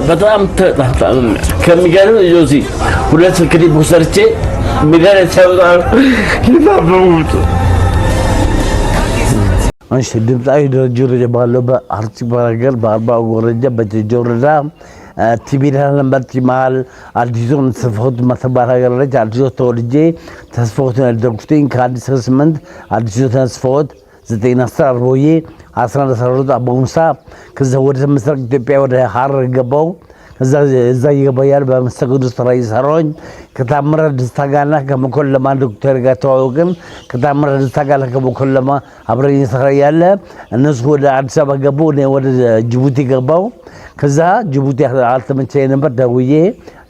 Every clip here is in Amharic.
በጣም ከሚገርም ጆሲ ሁለት ክሊፕ ሰርቼ ሚዲያ ተሰውጣው ይታበቡት አንሽ ድምጻዊ ደረጃ ባለው በአርሲ ባገር በአርባ ወረዳ በጆርዳ ቲቢራን ለምበት ማል አዲሱን ተስፎት ማተባራገር ላይ አዲሱ ተወልጄ ተስፎት ያደረኩትኝ ከአዲስ ስምንት አዲሱ ተስፎት 9 ቦዬ 11 አቦንሳ ከዛ ወደ ምስራቅ ኢትዮጵያ ወደ ሐረር ገባው ከዛ ይገባያል በመስተግዱ ስራ ይሰራኝ ከታምረ ደስታጋና ከመኮለማ ዶክተር ጋር ተዋወቅን ከታምረ ደስታጋና ከመኮለማ አብረን ይሰራያለ እነሱ ወደ አዲስ አበባ ገቡ እኔ ወደ ጅቡቲ ገባው ከዛ ጅቡቲ አልተመቸኝ ነበር ደውዬ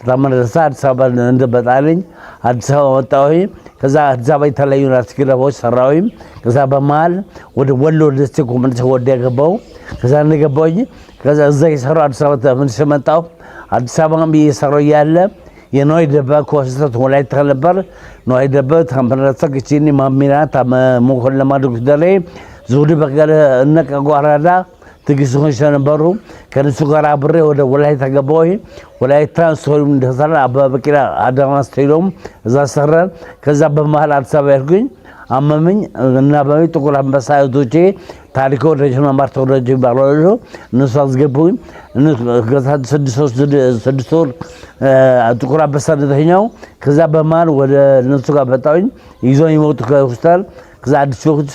ታምረ ደስታ አዲስ አበባ እንደበጣልኝ አዲስ አበባ ወጣሁኝ ከዛ አዲስ አበባ የተለያዩ አትክልቶች ሰራሁኝ ከዛ በመሃል ወደ ወሎ ደስቴ ኮሚኒቲ ወደ ገባው ከዛ እንደገባሁኝ ከዛ እዛ ይሰራው አዲስ አበባ ተመልሼ መጣሁ አዲስ አበባ እየሰራው ያለ የኖይ ደባ ኮስተት ወላይታ ነበር ኖይ ደባ ታምረታ ግቺኒ ማሚና ታመሞኮለማ ዶክተር ዙዲ በቀለ እነቀጓራዳ ትግስቶች ነበሩ ከነሱ ጋር አብሬ ወደ ወላይታ ገባሁኝ ወላይታ ስቶሪም እንደሰራ አበበ ቢቂላ አዳማ ስቴዲየም እዛ ሰራን ከዛ በመሃል አዲስ አበባ ያልኩኝ አመመኝ እና በመይ ጥቁር አንበሳ እህቶቼ ታሪኮ ረጅና ማርቶ ረጅ ባሏሉ እነሱ አስገቡኝ ከዛ 6 ወር ጥቁር አንበሳ እንደተኛው ከዛ በመሃል ወደ እነሱ ጋር መጣሁኝ ይዞኝ ወጡ ከሆስፒታል ከዛ አዲስ ወቅት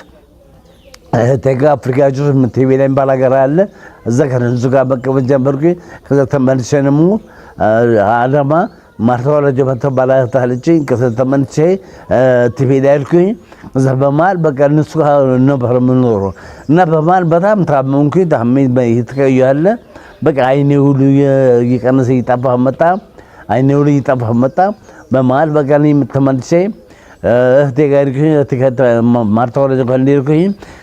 ተጋ አፍሪካ ጁስ ቲቪ ላይ ባላገራ አለ እዛ ከነሱ ጋር መቀመጥ ጀመርኩኝ ከዛ ተመልሼ ነው አዳማ ማርታ ወለጀ ባላታለችኝ ከዛ ተመልሼ ቲቪ ላይ አልኩኝ እዛ በመሃል በቃ እነሱ ጋር ነበር የምኖረው እና በመሃል በጣም ታመምኩኝ ታመኝ ይተከያለ በቃ አይኔ ሁሉ ይቀነሰ ይጠፋ መጣ አይኔ ሁሉ ይጠፋ መጣ በመሃል በቃ እኔ ተመልሼ እህቴ ጋር ማርታ ወለጀ ጋር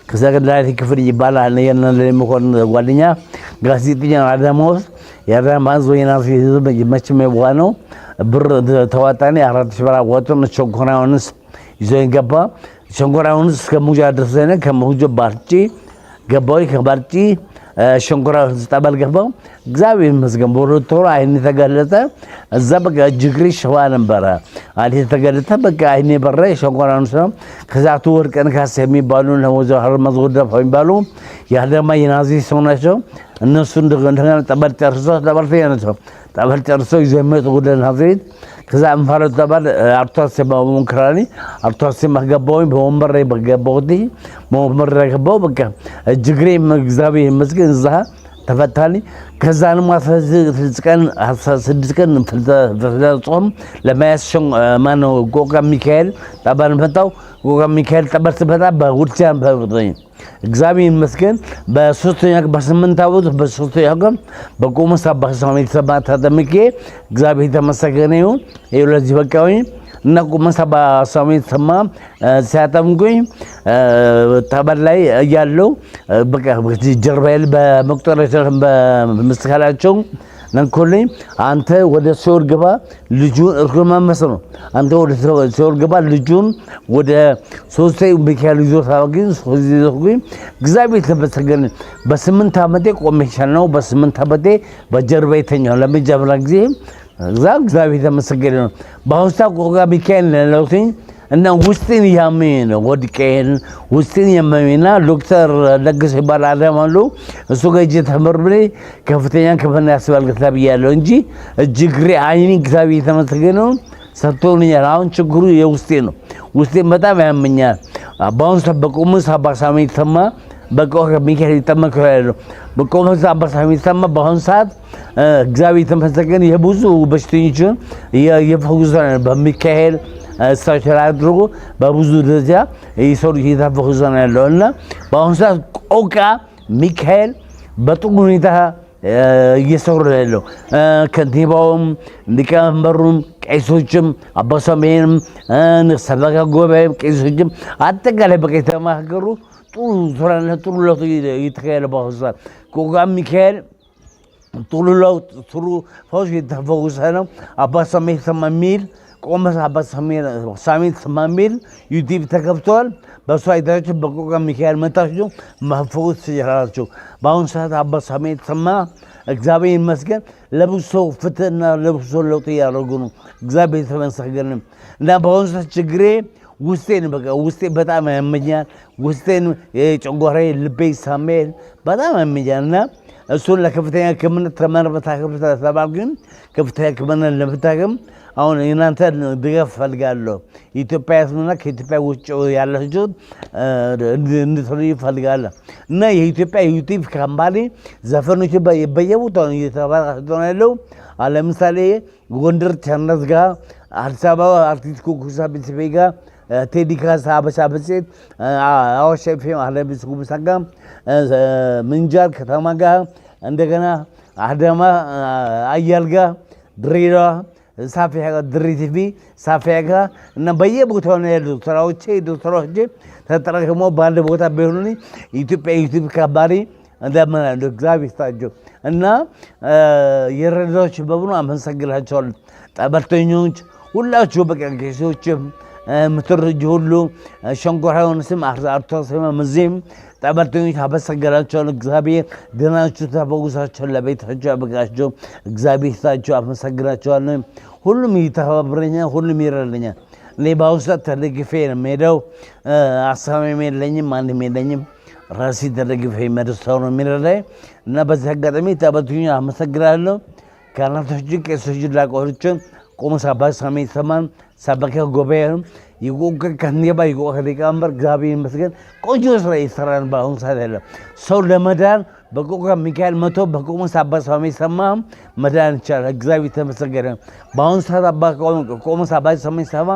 ከዛ ላይ ክፍል ይባላል የነለ መኮን ጓደኛ ጋዜጠኛ አዳማውስ ያዳማ ዞይና ሲይዝ መችም ነው ብር ተዋጣኔ 4000 ብር ወጥቶ ሸንኮራውንስ ይዞኝ ገባ ሸንኮራውንስ ከሙጃ ደረሰነ ከሙጃ ባርጪ ገባይ ከባርጪ ሸንኮራው ተጣባል ገባው እግዚአብሔር ይመስገን ቦሮቶራ አይኔ ተገለጠ እዛ በቃ ጅግሪ ሸዋ ነበር አይኔ ተገለጠ በቃ አይኔ በረ ሸንኮራውን ሰው ከዛቱ ወርቀን ካስ የሚባሉ ለሞጆ ሀርማዝ ወደፋ የሚባሉ ያለማ የናዚ ሰው ናቸው እነሱ እንደገና ተበል ጨርሶ ይዘመጡ ወደ ናዝሬት ከዛ አንፋረው ተባል አርቶስ በሞንክራኒ አርቶስ ማገባው በወንበር ላይ በገባውቲ በወንበር ላይ ገባው በቃ ጅግሬ እግዚአብሔር ይመስገን እዛ ተፈታኒ ከዛን ማፈዝቀን 16 ቀን ፍልጾም ለማያስሽን ማነው ጎጋ ሚካኤል ተባን ፈታው ጎጋ ሚካኤል ተበርተበታ በውርቻን በወጣኝ እግዚአብሔር ይመስገን በ3ኛ በ8 አመት በ3ኛ ቀን በቆመስ አባሳሜ ተባታ ተመኬ እግዚአብሔር ተመሰገነ ይሁን ይኸው ለዚህ በቃኝ እና ቆመስ አባሳሜ ተማ ሲያጠምቁኝ ተበላይ ያለው በቃ ጀርባዬ በመቁጠሪያ በመስካላቸው ነንኮልኝ አንተ ወደ ሲኦል ግባ ልጁን እርግማመስ ነው አንተ ወደ ሲኦል ግባ ልጁን ወደ 3 ሚካኤል ይዞ ታወግኝ ሶዚዞኝ እግዚአብሔር ተመሰገነ በ8 አመቴ ቆመሻል ነው በ8 አመቴ በጀርባዬ ተኛው ለመጀመሪያ ጊዜ እግዚአብሔር ተመሰገነ ነው በአውስታ ቆጋ ሚካኤል ለውኝ እና ውስጤን ያመኝ ወድቄን ውስጤን ያመኝና ዶክተር ለገሰ ባላዳማሉ እሱ ጋር ተመርምሬ ከፍተኛ ከፈና ያስባል ከተብያለሁ እንጂ እጅግሬ አይኒ እግዚአብሔር የተመሰገነው ሰጥቶኛል አሁን ችግሩ የውስጤ ነው ውስጤን በጣም ያመኛል አባውን ሰበቁሙስ አባሳሜ ተማ በቆ ሚካኤል ተመከራሉ በቆመስ አባሳሜ ተማ በአሁን ሰዓት እግዚአብሔር የተመሰገነ የብዙ በሽተኞችን የፈውሳል በሚካኤል ስትራክቸር አድርጎ በብዙ ደረጃ ይሰሩ ይታፈዙና ያለውና በአሁን ሰዓት ቆቃ ሚካኤል በጥሩ ሁኔታ እየሰሩ ያለው ከንቲባውም ሊቀመንበሩም ቄሶችም አባሳሜንም ሰበካ ጉባኤም ቄሶችም አጠቃላይ በቃ የተማከሩ ጥሩ ስራና ጥሩ ለውጥ እየተካሄደ በአሁኑ ሰዓት ቆቃ ሚካኤል ጥሩ ለውጥ ጥሩ ፈውስ እየተፈወሰ ነው አባሳሜ ተማሚል ቆመስ አባሳሜ ተማሚል ዩቲዩብ ተከፍቷል በሱ አይታችሁ በቆቃ ሚካኤል መጣችሁ መፈወስ ትችላላችሁ በአሁኑ ሰዓት አባሳሜ ተማ እግዚአብሔር ይመስገን ለብዙ ሰው ፍትህና ለብዙ ሰው ለውጥ ያደረጉ ነው። እግዚአብሔር የተመሰገነ እና በአሁኑ ሰዓት ችግሬ ውስጤን በቃ ውስጤ በጣም ያመኛል። ውስጤን የጨጓራ ልቤ ሳሜል በጣም ያመኛል እና እሱን ለከፍተኛ ሕክምና ተመርመታ ተባልኩኝ። ከፍተኛ ሕክምና ለመታከም አሁን እናንተ ድጋፍ ፈልጋለሁ። ኢትዮጵያ ያስመና ከኢትዮጵያ ውጭ ያላችሁ እንድትረዱ ፈልጋለሁ እና የኢትዮጵያ ዩቲዩብ ካምፓኒ ዘፈኖች በየቦታው እየተባራከተ ነው ያለው። ለምሳሌ ጎንደር ቸርነት ጋር፣ አዲስ አበባ አርቲስት ኩኩሳ ቤተሰቤ ጋር፣ ቴዲ ካሳ አበሻ በሴት አዋሽ ኤፍኤም አለብስ ኩኩሳ ጋር፣ ምንጃር ከተማ ጋር፣ እንደገና አዳማ አያል ጋር፣ ድሬዳዋ ሳፊያ ጋር፣ ድሬ ቲቪ ሳፊያ ጋር እና በየቦታው ነው ያሉት ስራዎቼ ተጠራቅመው በአንድ ቦታ ቢሆኑ ኢትዮጵያ ዩቲዩብ ካምፓኒ እንደምናለሁ። እግዚአብሔር ይስጣቸው እና የረዳዎች በሙሉ አመሰግናቸዋለሁ። ጠበርተኞች ሁላችሁ በቃ ቄሶችም ምትረጁ ሁሉ ሸንኮራውን ስም አርቶስም ምዚም ጠበርተኞች አመሰግናቸዋለሁ። እግዚአብሔር ድናችሁ ተፈውሳችሁ ለቤታችሁ ያበቃችሁ። እግዚአብሔር ይስጣችሁ። አመሰግናቸዋለሁ። ሁሉም ይተባበረኛል፣ ሁሉም ይረዳኛል። እኔ በአሁኑ ሰዓት ተደግፌ ነው የምሄደው። አሳማሚ የለኝም፣ ማንም የለኝም። ራሴ ተደግፌ መድሰው ነው የሚረዳኝ እና በዚህ አጋጣሚ ጠበርተኞች አመሰግናለሁ። ካህናቶች፣ ቄሶች፣ ዲያቆኖችን ቆሞስ አባ ሳሙኤል ሰማን ሰበከ ጉባኤም ይቆቀ ከንየባ ይቆቀ ሊቀመንበር እግዚአብሔር ይመስገን ቆንጆ ስራ ይሰራን። በአሁኑ ሰዓት ያለ ሰው ለመዳን በቆቀ ሚካኤል መቶ በቆሞስ አባ ሳሙኤል ሰማ መዳን ይቻላል። እግዚአብሔር የተመሰገነ። በአሁኑ ሰዓት አባ ቆሞስ አባ ሳሙኤል ሰማ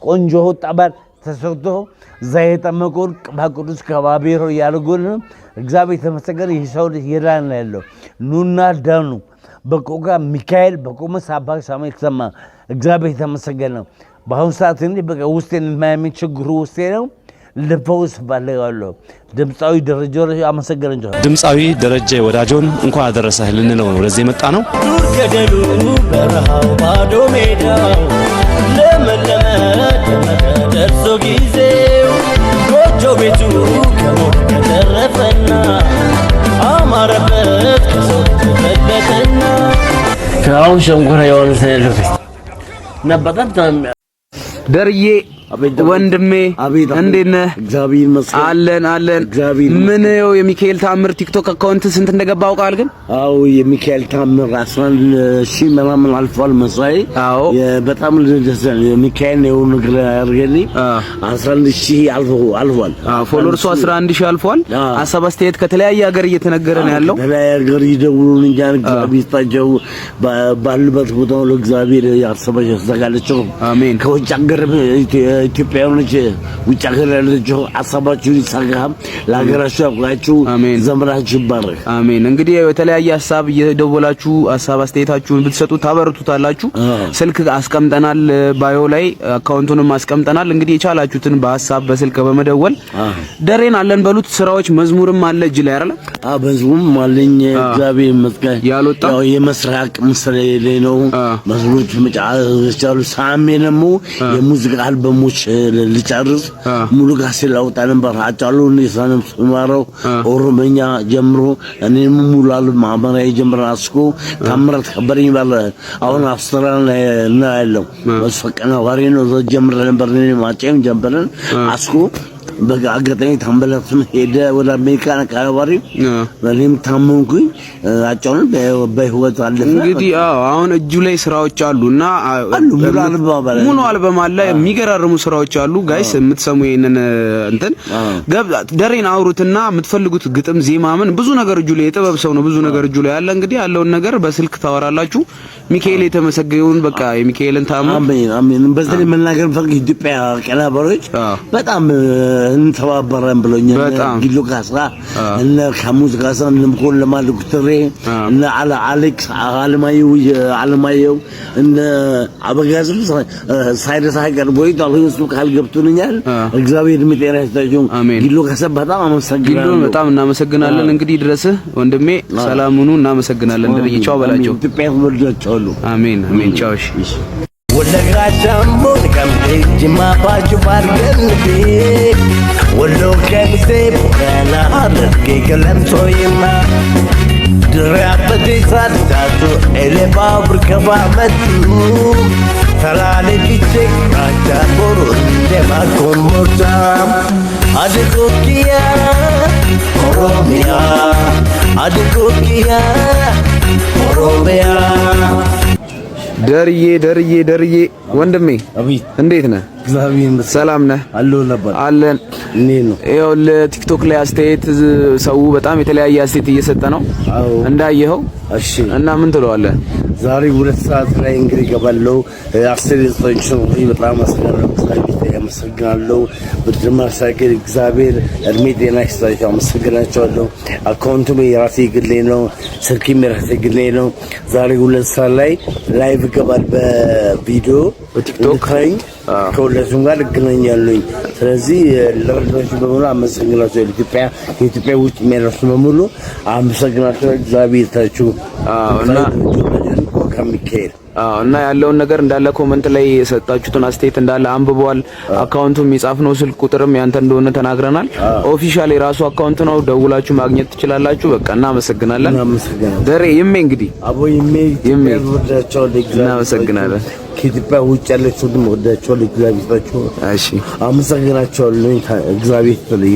ቆንጆ ጠበል ተሰጥቶ ዘይጠመቁን ቅዱስ ከባቢሮ ያልጉን እግዚአብሔር የተመሰገነ። የሰው ልጅ የዳን ያለው ኑና ዳኑ በቆጋ ሚካኤል በቆሞስ አባ ሳሙኤል ሰማ እግዚአብሔር የተመሰገነ። በአሁኑ ሰዓት እንዲህ በቃ ውስጤን የማያምን ችግሩ ውስጤ ነው። ልፈውስ እፈልጋለሁ። ድምፃዊ ደረጀ አመሰግናለሁ። ድምፃዊ ደረጀ ወዳጆን እንኳን አደረሰህ ልንለው ነው ወደዚህ የመጣ ነው። ዱር ገደሉ በረሃው ባዶ ሜዳው ለመለመ ደመቀ ደርሶ ጊዜው ጎጆ ቤቱ ከሞት ከተረፈና አማረበት ከሰው ተበለጠና ከአሁን ሸንኮራ የሆነ ሰነልፍ እና በጣም ደርዬ ወንድሜ እንዴት ነህ? እግዚአብሔር ይመስገን አለን። ምን ነው የሚካኤል ታምር ቲክቶክ አካውንት ስንት እንደገባ አውቃል? ግን አዎ የሚካኤል ታምር 11,000 ምናምን አልፏል መሳይ። በጣም ደስ ይላል። የሚካኤል ነው ነገር ያርገልኝ 11,000 አልፏል። ፎሎወርሱ 11,000 አልፏል። ሀሳብ አስተያየት ከተለያየ ሀገር እየተነገረ ነው ያለው። ከተለያየ ሀገር ይደውሉልኝ እንጂ እግዚአብሔር ይስጣቸው። ባሉበት ቦታ ነው እግዚአብሔር ያሰባቸው ተዘጋለቸው። አሜን። ከውጭ ሀገር ኢትዮጵያውያኖች ውጭ ሀገር ያላችሁ ሀሳባችሁን ይሳካ፣ ለሀገራችሁ ያብቃችሁ፣ ዘመናችሁ ይባረክ። አሜን። እንግዲህ የተለያየ ሀሳብ እየደወላችሁ ሀሳብ አስተያየታችሁን ብትሰጡ ታበረቱታላችሁ። ስልክ አስቀምጠናል፣ ባዮ ላይ አካውንቱንም አስቀምጠናል። እንግዲህ የቻላችሁትን በሀሳብ በስልክ በመደወል ደሬን አለን በሉት። ስራዎች መዝሙርም አለ እጅ ላይ አይደል? መዝሙርም አለኝ እግዚአብሔር ይመስገን። ያልወጣ የመስራቅ ምስለ ላይ ነው መዝሙሮች መጫወት ይቻሉ። ሳሜ ደግሞ የሙዚቃ አልበሞች ልጨርስ ሙሉ ጋር ስለወጣ ነበር አጫሉን የሳንም ስማረው ኦሮምኛ ጀምሮ እኔም ሙሉ አልበም አማራጭ ጀምሮ አስኮ ታምራት ከበረኝ ባለ አሁን አውስትራሊያ ነው ያለው መስፈቀና ዋሪ ነው ጀምሮ ነበር እኔ ማጨም ጀምረን አስኮ በአጋጣሚ ተንበለክም ሄደ ወደ አሜሪካን አካባቢ እኔም ታመምኩኝ። አጫውን በህይወት አለፈ። እንግዲህ አሁን እጁ ላይ ስራዎች አሉና ሙሉ አልበም አለ። የሚገራርሙ ስራዎች አሉ። ጋይስ የምትሰሙ ይሄንን እንትን ደሬን አውሩትና የምትፈልጉት ግጥም፣ ዜማ ምን ብዙ ነገር እጁ ላይ የጥበብ ሰው ነው። ብዙ ነገር እጁ ላይ አለ። እንግዲህ ያለውን ነገር በስልክ ታወራላችሁ። ሚካኤል የተመሰገነውን በቃ የሚካኤልን ታምር አሜን። በዚህ መናገር ፈልግ ኢትዮጵያ ቀላበሮች በጣም እንተባበረን ብሎኛል። ጊሎ ካሳ እነ ከሙዝ ካሳ እንምኮን ለማልኩ ትሬ እነ አሌክስ አለማየሁ እነ አበጋዝም ሳይደስ ሀገር ቦይቶ አሁንስ ቃል ገብቶኛል። እግዚአብሔር ምጤና ይስጣችሁ። ጊሎ ካሳ በጣም አመሰግናለሁ። ጊሎ በጣም እናመሰግናለን። እንግዲህ ድረስ ወንድሜ ሰላም ሁኑ። እናመሰግናለን። ቻው በላቸው። ኢትዮጵያ ወልዳቸው። አሜን አሜን። ቻው። እሺ ወለጋቻም ቦልቀምቴ ጅማ ባጁ ባርገልቴ ወሎ ከሚሴ ቦረና ሐረርጌ ገለምሶ ይማ ድሪያበቴ ሳዳቱ ኤሌባብር ከባመቱ ተላሌ ፊቼ ራቻ ቦሩ እንደማኮምቦርቻ አድጎኪያ ኦሮሚያ አድጎኪያ ኦሮሚያ ደርዬ ወንድሜ እንዴት ነህ? ሰላም ነህ? አለን። ይኸውልህ ቲክቶክ ላይ አስተያየት ሰው በጣም የተለያየ አስተያየት እየሰጠ ነው እንዳየኸው። እሺ እና ምን ትለዋለህ? ዛሬ 2 ሰዓት ላይ እንግዲህ ገባለው አስተያየቶችን በጣም አመሰግናለሁ። በድማሳገር እግዚአብሔር እድሜ ጤና ይስጣቸው። አመሰግናቸዋለሁ። አካውንቱም የራሴ ግሌ ነው፣ ስልኬም የራሴ ግሌ ነው። ዛሬ 2 ሰዓት ላይ ላይቭ ገባል በቪዲዮ በቲክቶክ ላይ ከሁለቱም ጋር እገናኛለሁ። ስለዚህ ለረዳችሁ በሙሉ አመሰግናለሁ። ኢትዮጵያ ውስጥ የሚያደርሱ በሙሉ አመሰግናለሁ። እግዚአብሔር ይስጣችሁ። እና ከሚካኤል እና ያለውን ነገር እንዳለ ኮሜንት ላይ የሰጣችሁትን አስተያየት እንዳለ አንብበዋል። አካውንቱም የጻፍነው ስልክ ቁጥርም ያንተ እንደሆነ ተናግረናል። ኦፊሻሊ ራሱ አካውንት ነው፣ ደውላችሁ ማግኘት ትችላላችሁ። በቃ እናመሰግናለን። ደሬ ይሜ እንግዲህ አቦ ይሜ ወዳቸው እናመሰግናለን። ከኢትዮጵያ ውጭ ያለችው ደግሞ ወዳቸው ለእግዚአብሔር ይስጣችሁ። እሺ አመሰግናቸዋለሁ። እግዚአብሔር ይስጥልኝ።